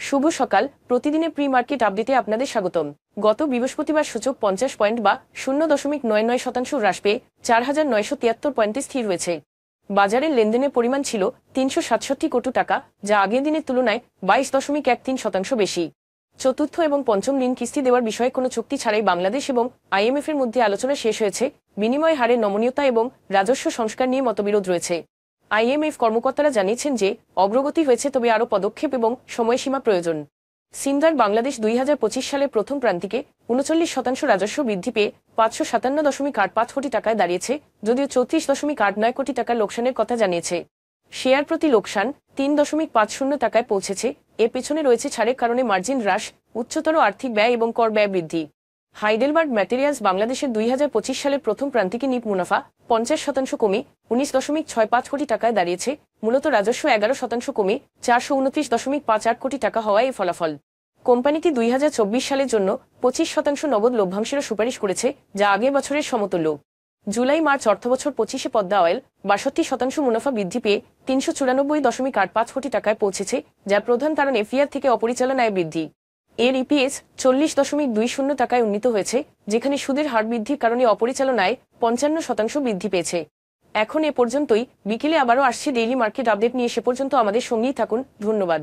শুভ সকাল। প্রতিদিনের pre market আপডেটে আপনাদের স্বাগতম। গত বৃহস্পতিবার সূচক 50 পয়েন্ট বা 0.99% হ্রাস পেয়ে 4,973 পয়েন্টে স্থির হয়েছে। বাজারের লেনদেনের পরিমাণ ছিল 367 কোটি টাকা, যা আগের দিনের তুলনায় 22.13% বেশি। চতুর্থ এবং পঞ্চম ঋণ কিস্তি দেওয়ার বিষয়ে কোনো চুক্তি ছাড়াই বাংলাদেশ এবং আইএমএফ এর মধ্যে আলোচনা শেষ হয়েছে। বিনিময় হারের নমনীয়তা এবং রাজস্ব সংস্কার নিয়ে মতবিরোধ রয়েছে। আইএমএফ কর্মকর্তারা জানিয়েছেন যে অগ্রগতি হয়েছে, তবে আরও পদক্ষেপ এবং সময়সীমা প্রয়োজন। সিন্দার বাংলাদেশ 2025 সালের প্রথম প্রান্তিকে 39% রাজস্ব বৃদ্ধি পেয়ে 557.85 কোটি টাকায় দাঁড়িয়েছে, যদিও 34.89 কোটি টাকার লোকসানের কথা জানিয়েছে। শেয়ার প্রতি লোকসান 3.50 টাকায় পৌঁছেছে। এর পেছনে রয়েছে ছাড়ের কারণে মার্জিন হ্রাস, উচ্চতর আর্থিক ব্যয় এবং কর ব্যয় বৃদ্ধি। হাইডেলবার্গ ম্যাটেরিয়ালস বাংলাদেশের 2025 সালের প্রথম প্রান্তিকে নিট মুনাফা 50% কমে 19.65 কোটি টাকায় দাঁড়িয়েছে। মূলত রাজস্ব 11% কমে 429.58 কোটি টাকা হওয়ায় এই ফলাফল। কোম্পানিটি 2024 সালের জন্য 25% নগদ লভ্যাংশেরও সুপারিশ করেছে, যা আগের বছরের সমতুল্য। জুলাই মার্চ অর্থবছর 25-এ পদ্মা অয়েল 62% মুনাফা বৃদ্ধি পেয়ে 394.85 কোটি টাকায় পৌঁছেছে, যার প্রধান কারণ এফিআর থেকে অপরিচালনা আয় বৃদ্ধি। এর ইপিএস 40.20 টাকায় উন্নীত হয়েছে, যেখানে সুদের হার বৃদ্ধির কারণে অপরিচালনায় 55% বৃদ্ধি পেয়েছে। এখন এ পর্যন্তই। বিকেলে আবারও আসছে ডেইলি মার্কেট আপডেট নিয়ে। সে পর্যন্ত আমাদের সঙ্গেই থাকুন। ধন্যবাদ।